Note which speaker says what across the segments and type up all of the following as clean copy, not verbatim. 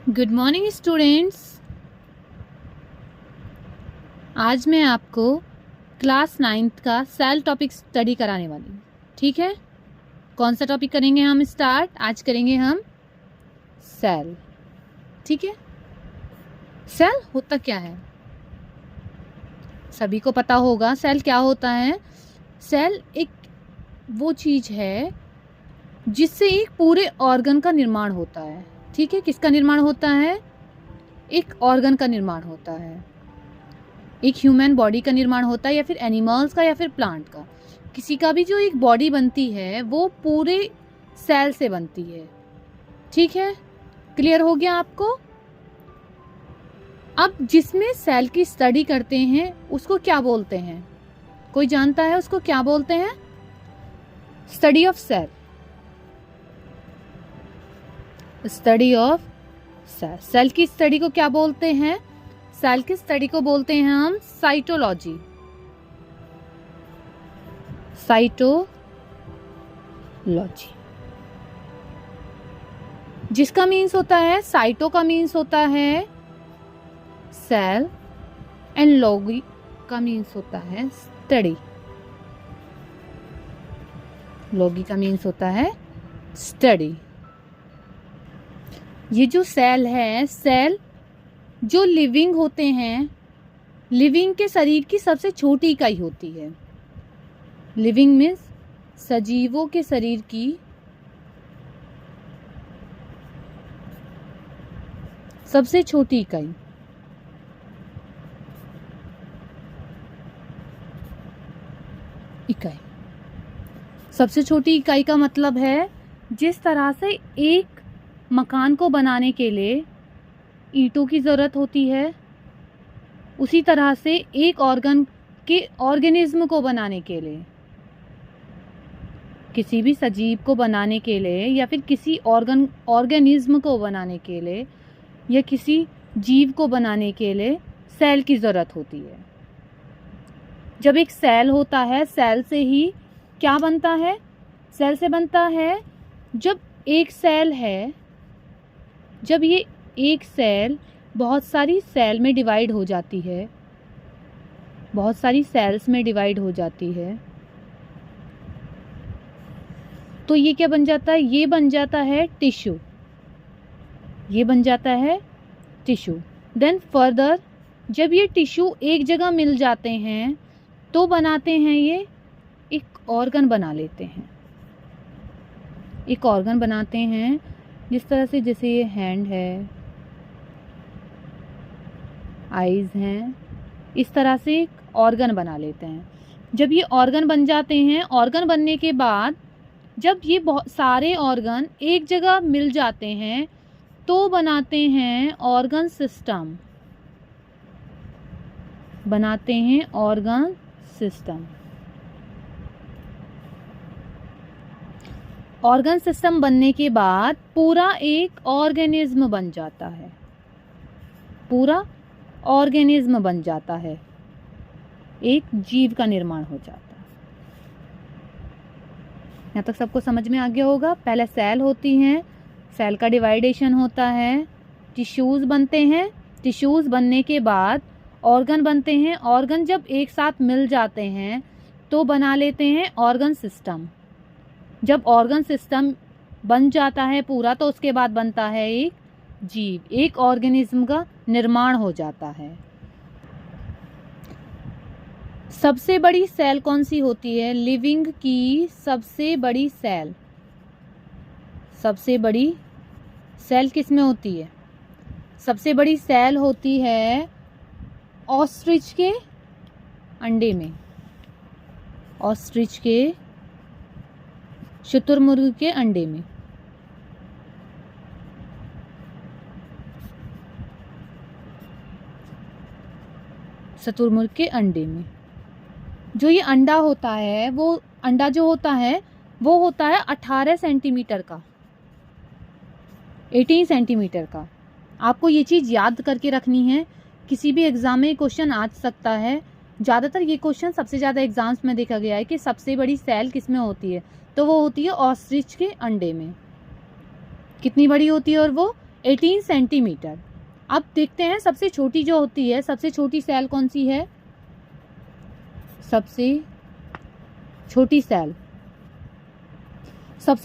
Speaker 1: Good morning students. आज मैं आपको क्लास 9th का सेल टॉपिक स्टडी कराने वाली हूँ। ठीक है, कौन सा टॉपिक करेंगे हम स्टार्ट? आज करेंगे हम सेल। ठीक है, सेल होता क्या है सभी को पता होगा। सेल क्या होता है? सेल एक वो चीज़ है जिससे एक पूरे ऑर्गन का निर्माण होता है। ठीक है, किसका निर्माण होता है? एक ऑर्गन का निर्माण होता है। एक ह्यूमन बॉडी का निर्माण होता है, या फिर एनिमल्स का, या फिर प्लांट का। किसी का भी जो एक बॉडी बनती है वो पूरे सेल से बनती है। ठीक है, क्लियर हो गया आपको? अब जिसमें सेल की स्टडी करते हैं उसको क्या बोलते हैं? कोई जानता है उसको क्या बोलते हैं? Study of cell. Study of cell. Cell की स्टडी को क्या बोलते हैं? सेल की स्टडी को बोलते हैं हम साइटोलॉजी। साइटोलॉजी जिसका मीन्स होता है, साइटो का मीन्स होता है सेल एंड लॉगी का मीन्स होता है स्टडी। लॉगी का मीन्स होता है स्टडी। ये जो सेल है, सेल जो लिविंग होते हैं, लिविंग के शरीर की सबसे छोटी इकाई होती है। लिविंग मीन्स सजीवों के शरीर की सबसे छोटी इकाई। सबसे छोटी इकाई का मतलब है जिस तरह से एक मकान को बनाने के लिए ईंटों की ज़रूरत होती है, उसी तरह से एक ऑर्गेनिज्म को बनाने के लिए, किसी भी सजीव को बनाने के लिए, या फिर किसी ऑर्गेनिज्म को बनाने के लिए, या किसी जीव को बनाने के लिए सेल की ज़रूरत होती है। जब एक सेल होता है, सेल से ही क्या बनता है? सेल से बनता है जब एक सेल है, जब ये एक सेल बहुत सारी सेल में डिवाइड हो जाती है, बहुत सारी सेल्स में डिवाइड हो जाती है, तो ये क्या बन जाता है? ये बन जाता है टिश्यू। ये बन जाता है टिश्यू। देन फर्दर जब ये टिश्यू एक जगह मिल जाते हैं तो बनाते हैं, ये एक ऑर्गन बना लेते हैं। एक ऑर्गन बनाते हैं जिस तरह से, जैसे ये हैंड है, आईज हैं, इस तरह से एक ऑर्गन बना लेते हैं। जब ये ऑर्गन बन जाते हैं, ऑर्गन बनने के बाद जब ये बहुत सारे ऑर्गन एक जगह मिल जाते हैं तो बनाते हैं ऑर्गन सिस्टम। बनाते हैं ऑर्गन सिस्टम। ऑर्गन सिस्टम बनने के बाद पूरा एक ऑर्गेनिज्म बन जाता है। पूरा ऑर्गेनिज्म बन जाता है, एक जीव का निर्माण हो जाता है। यहाँ तक सबको समझ में आ गया होगा। पहले सेल होती हैं, सेल का डिवाइडेशन होता है, टिश्यूज़ बनते हैं, टिश्यूज़ बनने के बाद ऑर्गन बनते हैं। ऑर्गन जब एक साथ मिल जाते हैं तो बना लेते हैं ऑर्गन सिस्टम। जब ऑर्गन सिस्टम बन जाता है पूरा तो उसके बाद बनता है एक जीव, एक ऑर्गेनिज्म का निर्माण हो जाता है। सबसे बड़ी सेल कौन सी होती है? लिविंग की सबसे बड़ी सेल। सबसे बड़ी सेल किस में होती है? सबसे बड़ी सेल होती है ऑस्ट्रिच के अंडे में। ऑस्ट्रिच के, शुतुरमुर्ग के अंडे में। शुतुरमुर्ग के अंडे में जो ये अंडा होता है, वो अंडा जो होता है वो होता है 18 सेंटीमीटर का, 18 सेंटीमीटर का। आपको ये चीज़ याद करके रखनी है, किसी भी एग्ज़ाम में क्वेश्चन आ सकता है। ज़्यादातर ये क्वेश्चन सबसे ज़्यादा एग्ज़ाम्स में देखा गया है कि सबसे बड़ी सेल किस में होती है, तो वो होती है ऑस्ट्रिच के अंडे में। कितनी बड़ी होती है? और वो 18 सेंटीमीटर। अब देखते हैं सबसे छोटी जो होती है, सबसे छोटी सेल कौन सी है? सबसे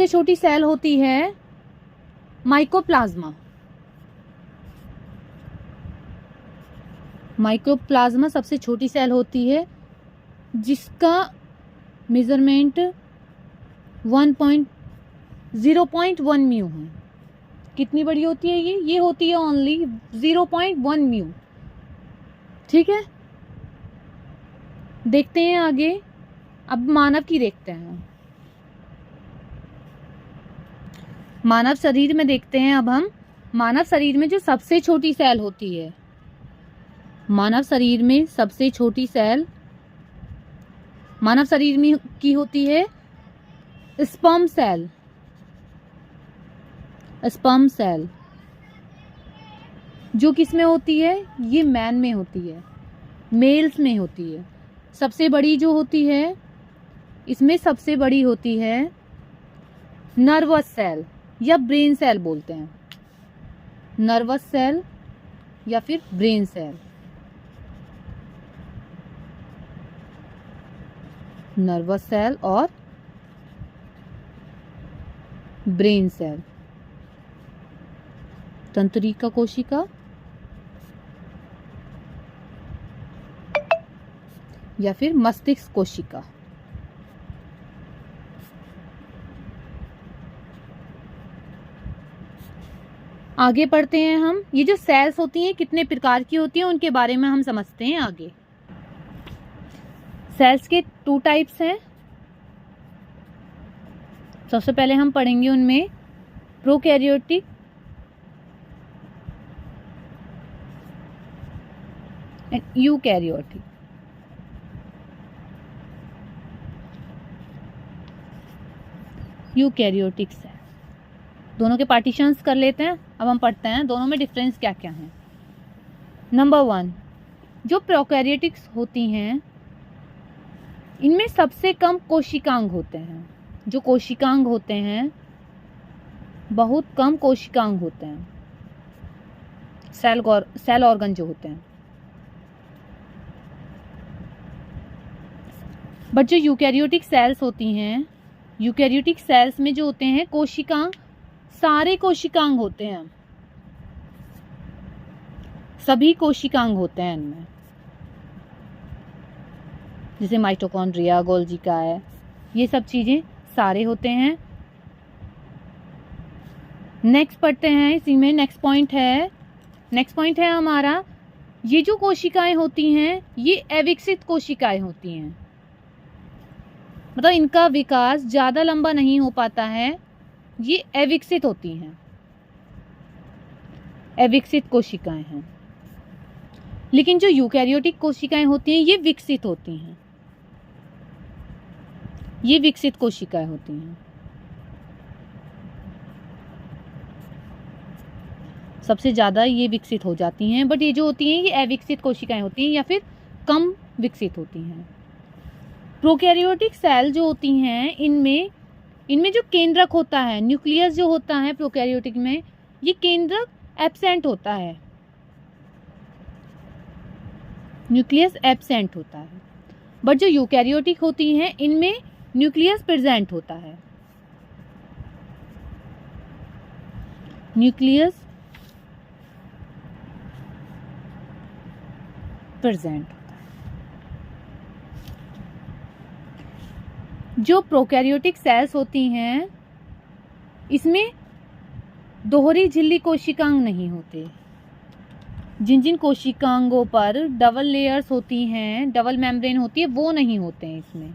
Speaker 1: छोटी सेल होती है माइकोप्लाज्मा। माइकोप्लाज्मा सबसे छोटी सेल होती है, जिसका मेजरमेंट 0.1 म्यू है। कितनी बड़ी होती है ये होती है ओनली 0.1 म्यू। ठीक है, देखते हैं आगे। अब मानव की देखते हैं, मानव शरीर में देखते हैं। अब हम मानव शरीर में जो सबसे छोटी सेल होती है, मानव शरीर में सबसे छोटी सेल मानव शरीर में की होती है स्पर्म सेल। स्पर्म सेल जो किस में होती है? ये मैन में होती है, मेल्स में होती है। सबसे बड़ी जो होती है, इसमें सबसे बड़ी होती है नर्वस सेल या ब्रेन सेल बोलते हैं। नर्वस सेल या फिर ब्रेन सेल। नर्वस सेल और ब्रेन सेल। तंत्रिका कोशिका या फिर मस्तिष्क कोशिका। आगे पढ़ते हैं हम। ये जो सेल्स होती हैं कितने प्रकार की होती हैं उनके बारे में हम समझते हैं आगे। सेल्स के 2 टाइप्स हैं। सबसे पहले हम पढ़ेंगे उनमें prokaryotic and eukaryotic. Eukaryotic cell, दोनों के पार्टीशंस कर लेते हैं। अब हम पढ़ते हैं दोनों में डिफरेंस क्या क्या है। नंबर 1, जो प्रोकैरियोटिक्स होती हैं इनमें सबसे कम कोशिकांग होते हैं। जो कोशिकांग होते हैं बहुत कम कोशिकांग होते हैं, सेल ऑर्गन जो होते हैं। बट जो यूकैरियोटिक सेल्स होती हैं, यूकैरियोटिक सेल्स में जो होते हैं कोशिकांग, सारे कोशिकांग होते हैं, सभी कोशिकांग होते हैं इनमें, जैसे माइटोकॉन्ड्रिया, गोल्गी है, ये सब चीजें सारे होते हैं। नेक्स्ट पढ़ते हैं, इसी में नेक्स्ट पॉइंट है हमारा, ये जो कोशिकाएं होती हैं ये अविकसित कोशिकाएं होती हैं। मतलब इनका विकास ज़्यादा लंबा नहीं हो पाता है, ये अविकसित होती हैं, अविकसित कोशिकाएं हैं। लेकिन जो यूकैरियोटिक कोशिकाएं होती हैं ये विकसित होती हैं, ये विकसित कोशिकाएं होती हैं। सबसे ज़्यादा ये विकसित हो जाती हैं, बट ये जो होती हैं ये अविकसित कोशिकाएं होती हैं या फिर कम विकसित होती हैं। प्रोकैरियोटिक सेल जो होती हैं इनमें जो केंद्रक होता है, न्यूक्लियस जो होता है प्रोकैरियोटिक में, ये केंद्रक एब्सेंट होता है, न्यूक्लियस एब्सेंट होता है। बट जो यूकैरियोटिक होती हैं इनमें न्यूक्लियस प्रेजेंट होता है, न्यूक्लियस प्रेजेंट होता है। जो प्रोकैरियोटिक सेल्स होती हैं इसमें दोहरी झिल्ली कोशिकांग नहीं होते। जिन जिन कोशिकांगों पर डबल लेयर्स होती हैं, डबल मेम्ब्रेन होती है, वो नहीं होते हैं इसमें।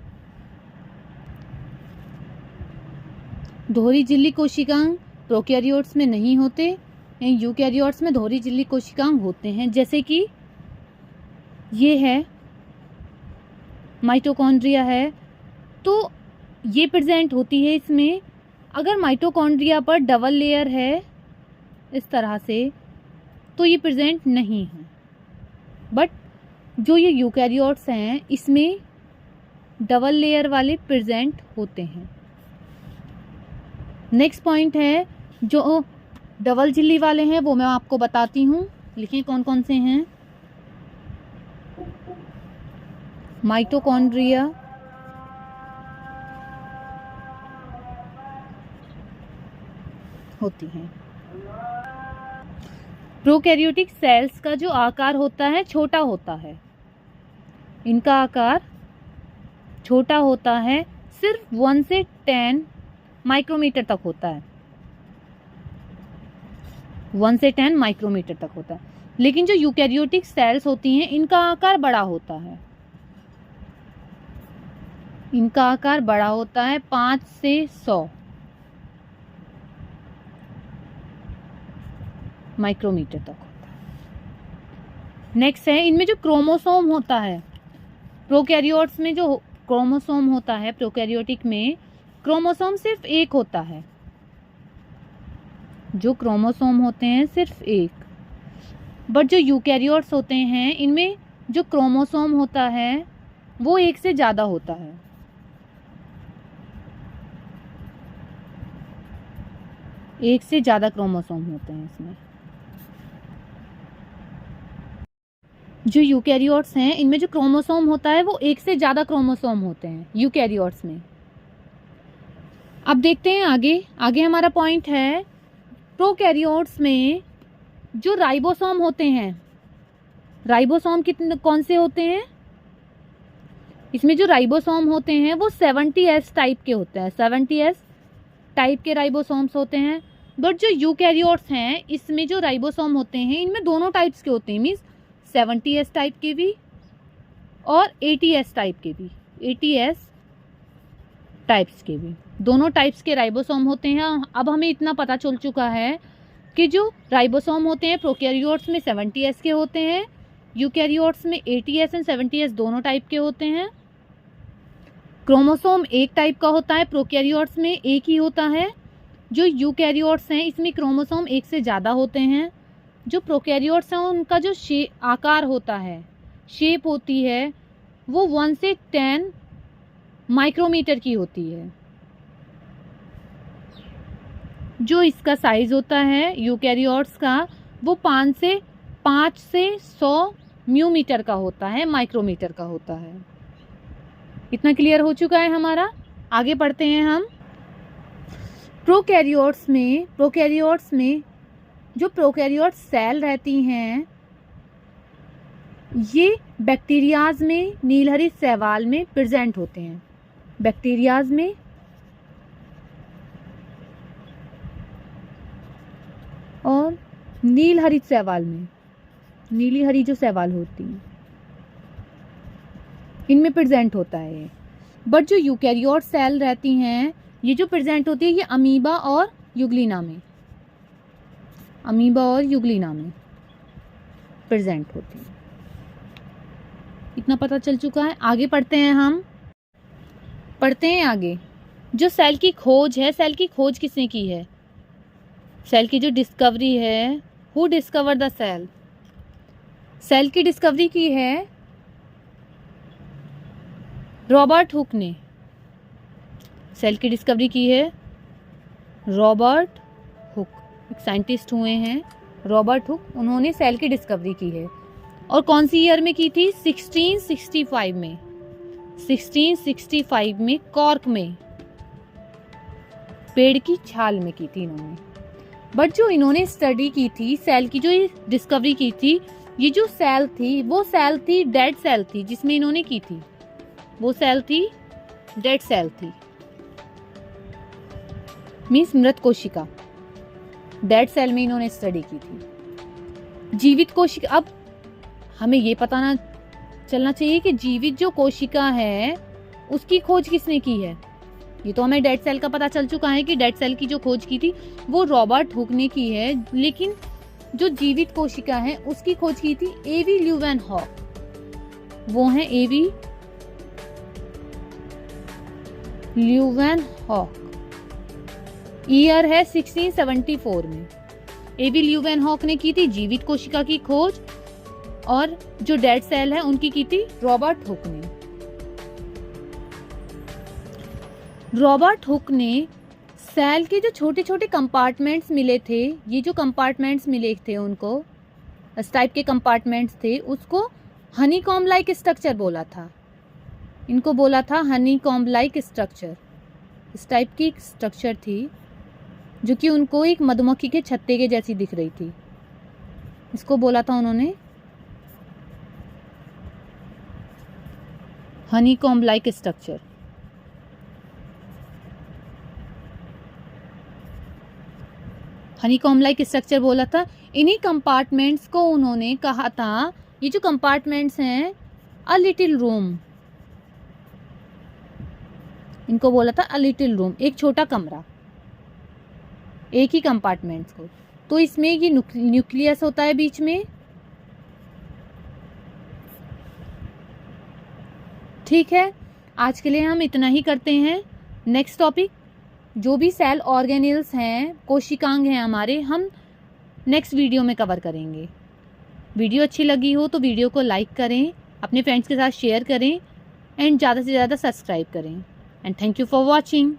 Speaker 1: दोहरी झिल्ली कोशिकांग प्रोकैरियोट्स में नहीं होते, यूकैरियोट्स में दोहरी झिल्ली कोशिकांग होते हैं। जैसे कि ये है माइटोकॉन्ड्रिया है, तो ये प्रेजेंट होती है इसमें। अगर माइटोकॉन्ड्रिया पर डबल लेयर है इस तरह से तो ये प्रेजेंट नहीं है। बट जो ये यूकैरियोट्स हैं इसमें डबल लेयर वाले प्रेजेंट होते हैं। नेक्स्ट पॉइंट है जो डबल झिल्ली वाले हैं वो मैं आपको बताती हूँ, लिखिए कौन कौन से हैं। माइटोकॉन्ड्रिया, होती हैं। प्रोकैरियोटिक सेल्स का जो आकार होता है छोटा होता है, इनका आकार छोटा होता है, सिर्फ 1 से 10 माइक्रोमीटर तक होता है, 1 से 10 माइक्रोमीटर तक होता है। लेकिन जो यूकैरियोटिक सेल्स होती हैं इनका आकार बड़ा होता है, इनका आकार बड़ा होता है, 5 से 100 माइक्रोमीटर तक होता है। नेक्स्ट है, इनमें जो क्रोमोसोम होता है, प्रोकैरियोट्स में जो क्रोमोसोम होता है, प्रोकैरियोटिक में क्रोमोसोम सिर्फ एक होता है, जो क्रोमोसोम होते हैं सिर्फ एक। बट जो यूकैरियोट्स होते हैं इनमें जो क्रोमोसोम होता है वो एक से ज़्यादा होता है। एक से ज़्यादा क्रोमोसोम होते हैं इसमें। जो यूकैरियोट्स हैं इनमें जो क्रोमोसोम होता है वो एक से ज़्यादा क्रोमोसोम होते हैं यूकैरियोट्स में। अब देखते हैं आगे। आगे हमारा पॉइंट है, प्रोकैरियोट्स में जो राइबोसोम होते हैं, राइबोसोम कितने कौन से होते हैं? इसमें जो राइबोसोम होते हैं वो 70S टाइप के होते हैं, 70S टाइप के राइबोसोम्स होते हैं। बट जो यूकैरियोट्स हैं इसमें जो राइबोसोम होते हैं इनमें दोनों टाइप्स के होते हैं, मीन्स 70S टाइप के भी और 80S टाइप के भी, 80S टाइप्स के भी, दोनों टाइप्स के राइबोसोम होते हैं। अब हमें इतना पता चल चुका है कि जो राइबोसोम होते हैं प्रोकैरियोट्स में 70S के होते हैं, यूकैरियोट्स में 80S एंड 70S दोनों टाइप के होते हैं। क्रोमोसोम एक टाइप का होता है, प्रोकैरियोट्स में एक ही होता है। जो यूकैरियोट्स हैं इसमें क्रोमोसोम एक से ज़्यादा होते हैं। जो प्रोकैरियोट्स हैं उनका जो आकार होता है, शेप होती है, वो 1 से 10 माइक्रोमीटर की होती है। जो इसका साइज होता है यूकैरियोट्स का वो 5 से 100 म्यूमीटर का होता है, माइक्रोमीटर का होता है। इतना क्लियर हो चुका है हमारा। आगे पढ़ते हैं हम। प्रोकैरियोट्स में जो प्रोकैरियोट सेल रहती हैं ये बैक्टीरियाज में नीलहरित शैवाल में प्रेजेंट होते हैं। बैक्टीरियाज में और नीलहरित शैवाल में, नीली हरी जो शैवाल होती है इनमें प्रेजेंट होता है। बट जो यूकैरियोट सेल रहती हैं ये जो प्रेजेंट होती है ये अमीबा और यूग्लिना में, अमीबा और यूग्लिना में प्रेजेंट होती है। इतना पता चल चुका है। आगे पढ़ते हैं हम, पढ़ते हैं आगे। जो सेल की खोज है, सेल की खोज किसने की है? सेल की जो डिस्कवरी है, who discover the cell? Cell की डिस्कवरी की है रॉबर्ट हुक ने। सेल की डिस्कवरी की है रॉबर्ट हुक, एक साइंटिस्ट हुए हैं रॉबर्ट हुक, उन्होंने सेल की डिस्कवरी की है। और कौन सी ईयर में की थी? 1665 में, 1665 में कॉर्क में पेड़ की छाल में की थी इन्होंने। बट जो इन्होंने स्टडी की थी, सेल की जो डिस्कवरी की थी, ये जो सेल थी वो सेल थी, डेड सेल थी जिसमें इन्होंने की थी, वो सेल थी डेड सेल थी, मीन्स मृत कोशिका। डेड सेल में इन्होंने स्टडी की थी। जीवित कोशिका, अब हमें ये पता ना चलना चाहिए कि जीवित जो कोशिका है उसकी खोज किसने की है। ये तो हमें डेड सेल का पता चल चुका है कि डेड सेल की जो खोज की थी वो रॉबर्ट हुक ने की है, लेकिन जो जीवित कोशिका है उसकी खोज की थी एवी ल्यूवेनहॉक। वो है एवी ल्यूवेनहॉक। ईयर है 1674 में एवी ल्यूवेनहॉक ने की थी जीवित कोशिका की खोज, और जो डेड सेल है उनकी की थी रॉबर्ट हुक ने। रॉबर्ट हुक ने सेल के जो छोटे छोटे कंपार्टमेंट्स मिले थे, ये जो कंपार्टमेंट्स मिले थे उनको, इस टाइप के कंपार्टमेंट्स थे, उसको हनी कॉम्ब लाइक स्ट्रक्चर बोला था। इनको बोला था हनी कॉम्ब लाइक स्ट्रक्चर। इस टाइप की स्ट्रक्चर थी जो कि उनको एक मधुमक्खी के छत्ते के जैसी दिख रही थी। इसको बोला था उन्होंने Honey comb like structure. Honey comb like structure बोला था। इन्हीं कंपार्टमेंट्स को उन्होंने कहा था, ये जो कंपार्टमेंट्स हैं, अ लिटिल रूम, इनको बोला था अ लिटिल रूम, एक छोटा कमरा, एक ही कंपार्टमेंट्स को। तो इसमें ये न्यूक्लियस होता है बीच में, ठीक है। आज के लिए हम इतना ही करते हैं। नेक्स्ट टॉपिक, जो भी सेल ऑर्गेनेल्स हैं, कोशिकांग हैं हमारे, हम नेक्स्ट वीडियो में कवर करेंगे। वीडियो अच्छी लगी हो तो वीडियो को लाइक करें, अपने फ्रेंड्स के साथ शेयर करें एंड ज़्यादा से ज़्यादा सब्सक्राइब करें। And thank you for watching.